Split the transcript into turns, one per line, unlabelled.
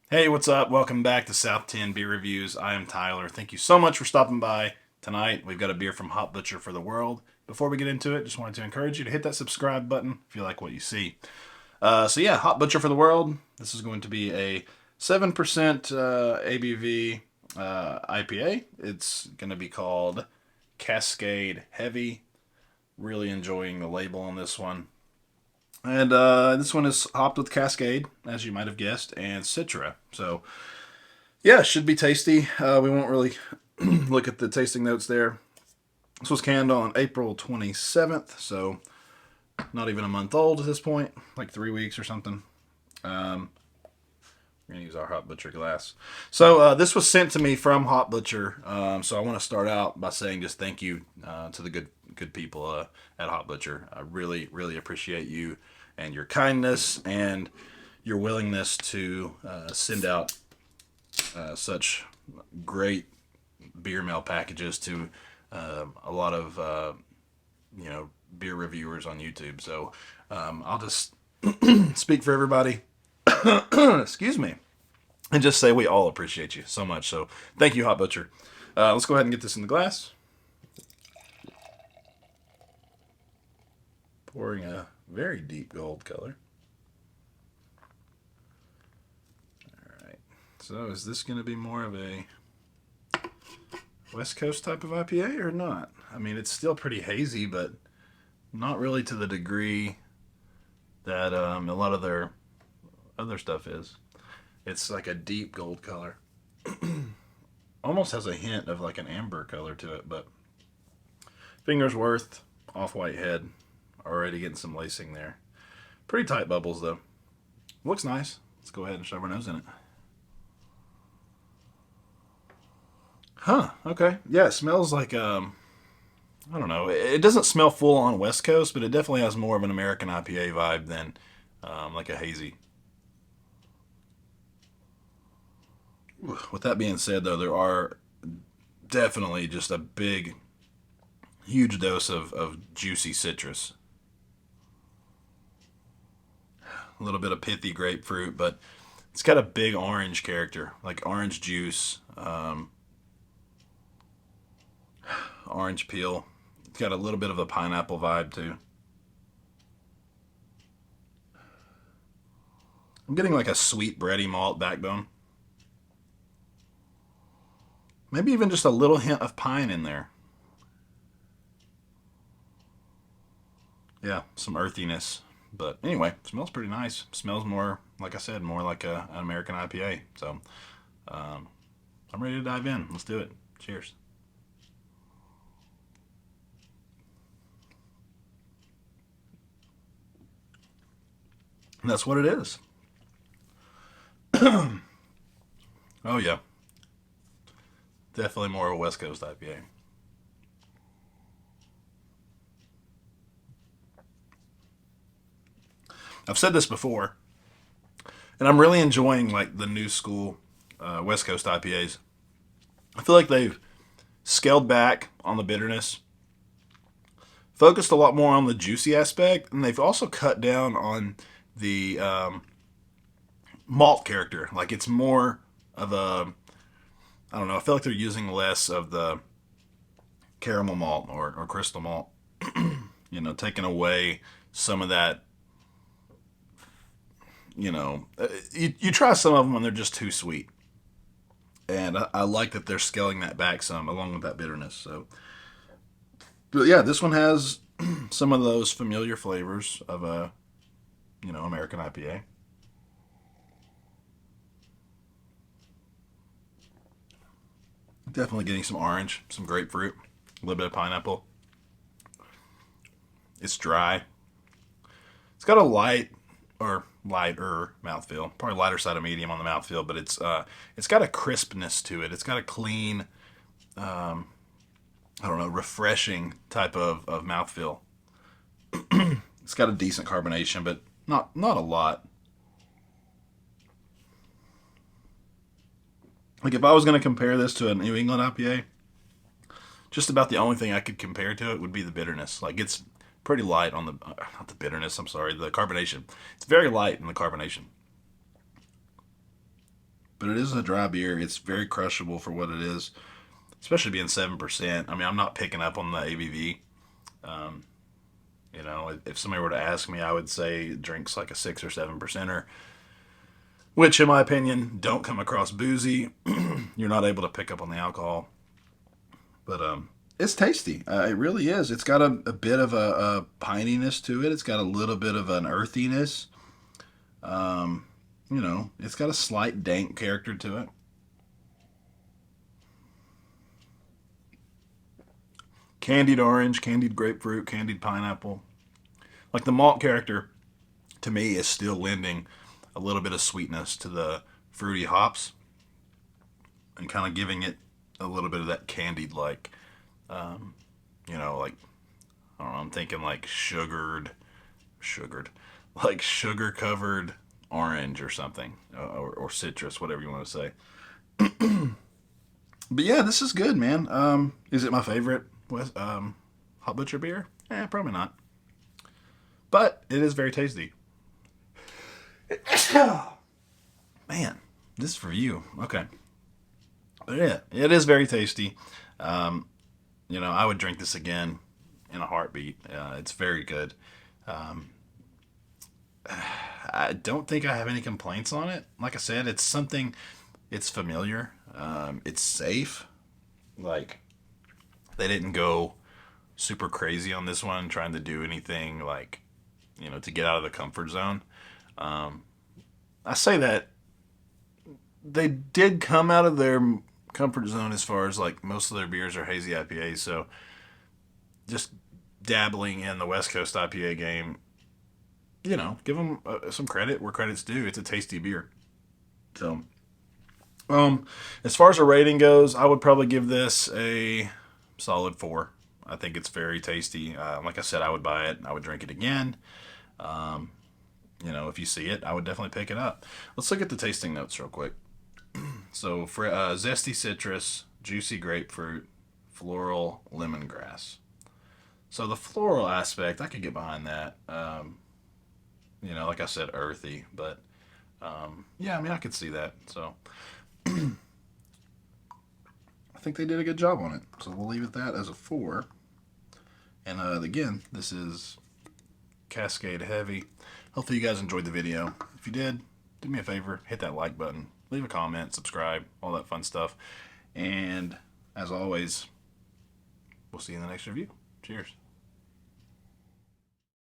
Hey, what's up? Welcome back to South 10 Beer Reviews. I am Tyler. Thank you so much for stopping by tonight. We've got a beer from Hot Butcher for the World. Before we get into it, just wanted to encourage you to hit that subscribe button if you like what you see. So, Hot Butcher for the World. This is going to be a 7% ABV IPA. It's going to be called Cascade Heavy. Really enjoying the label on this one. And this one is hopped with Cascade, as you might have guessed, and Citra. So, yeah, should be tasty. We won't really look at the tasting notes there. This was canned on April 27th, so not even a month old at this point, like 3 weeks or something. Um, we're going to use our Hot Butcher glass. So, this was sent to me from Hot Butcher. So, I want to start out by saying just thank you to the good people at Hot Butcher. I really, really appreciate you and your kindness and your willingness to send out such great beer mail packages to a lot of beer reviewers on YouTube. So I'll just speak for everybody. Excuse me, and just say we all appreciate you so much. So thank you, Hot Butcher. Let's go ahead and get this in the glass. Pouring a very deep gold color. All right. So is this going to be more of a West Coast type of IPA or not? I mean, it's still pretty hazy, but not really to the degree that a lot of their other stuff is. It's like a deep gold color. Almost has a hint of like an amber color to it, but finger's worth, off-white head, already getting some lacing there. Pretty tight bubbles though. Looks nice. Let's go ahead and shove our nose in it. Huh, okay. Yeah, it smells like I don't know. It doesn't smell full on West Coast, but it definitely has more of an American IPA vibe than like a hazy. With that being said, though, there are definitely just a big, huge dose of juicy citrus. A little bit of pithy grapefruit, but it's got a big orange character, like orange juice, orange peel. It's got a little bit of a pineapple vibe, too. I'm getting like a sweet bready malt backbone. Maybe even just a little hint of pine in there. Yeah, some earthiness. But anyway, smells pretty nice. Smells more, like I said, more like an American IPA. So um, I'm ready to dive in. Let's do it. Cheers. And that's what it is. Oh, yeah. Definitely more of a West Coast IPA. I've said this before, and I'm really enjoying like the new school West Coast IPAs. I feel like they've scaled back on the bitterness, focused a lot more on the juicy aspect, and they've also cut down on the malt character. Like it's more of a, I don't know. I feel like they're using less of the caramel malt or crystal malt. Taking away some of that. You try some of them and they're just too sweet. And I like that they're scaling that back some along with that bitterness. So, but yeah, this one has some of those familiar flavors of a American IPA. Definitely getting some orange, some grapefruit, a little bit of pineapple. It's dry. It's got a light or lighter mouthfeel, probably lighter side of medium on the mouthfeel, but it's got a crispness to it. It's got a clean, I don't know, refreshing type of mouthfeel. It's got a decent carbonation, but not a lot. Like if I was going to compare this to a New England IPA, just about the only thing I could compare to it would be the bitterness. Like it's pretty light on the not the bitterness. I'm sorry, the carbonation. It's very light in the carbonation. but it is a dry beer. It's very crushable for what it is, especially being 7%. I mean, I'm not picking up on the ABV. Um, you know, if somebody were to ask me, I would say it drinks like a 6 or 7%er, which, in my opinion, don't come across boozy. You're not able to pick up on the alcohol, but it's tasty. It really is. It's got a bit of a pininess to it. It's got a little bit of an earthiness. Um, you know, it's got a slight dank character to it. Candied orange, candied grapefruit, candied pineapple. Like the malt character, to me, is still lending a little bit of sweetness to the fruity hops and kind of giving it a little bit of that candied, like, um, you know, like, I don't know, I'm thinking like sugared, like sugar covered orange or something, or citrus, whatever you want to say. But yeah, this is good, man. Is it my favorite hot butcher beer? Probably not. But it is very tasty. Man, this is for you. Okay. But yeah, it is very tasty. Um, you know, I would drink this again in a heartbeat. It's very good. Um, I don't think I have any complaints on it. Like I said, it's something, it's familiar. It's safe. Like, they didn't go super crazy on this one, trying to do anything like, you know, to get out of the comfort zone. Um, I say that they did come out of their comfort zone as far as like most of their beers are hazy IPAs. So just dabbling in the West Coast IPA game, you know, give them some credit where credit's due. It's a tasty beer. So, as far as a rating goes, I would probably give this a solid 4. I think it's very tasty. Like I said, I would buy it. I would drink it again. Um, you know, if you see it, I would definitely pick it up. Let's look at the tasting notes real quick. So, for zesty citrus, juicy grapefruit, floral, lemongrass. So the floral aspect, I could get behind that. You know, like I said, earthy, but yeah, I mean, I could see that. So I think they did a good job on it. So we'll leave it that as a 4. And again, this is Cascade Heavy. Hopefully you guys enjoyed the video. If you did, do me a favor, hit that like button, leave a comment, subscribe, all that fun stuff. And as always, we'll see you in the next review. Cheers.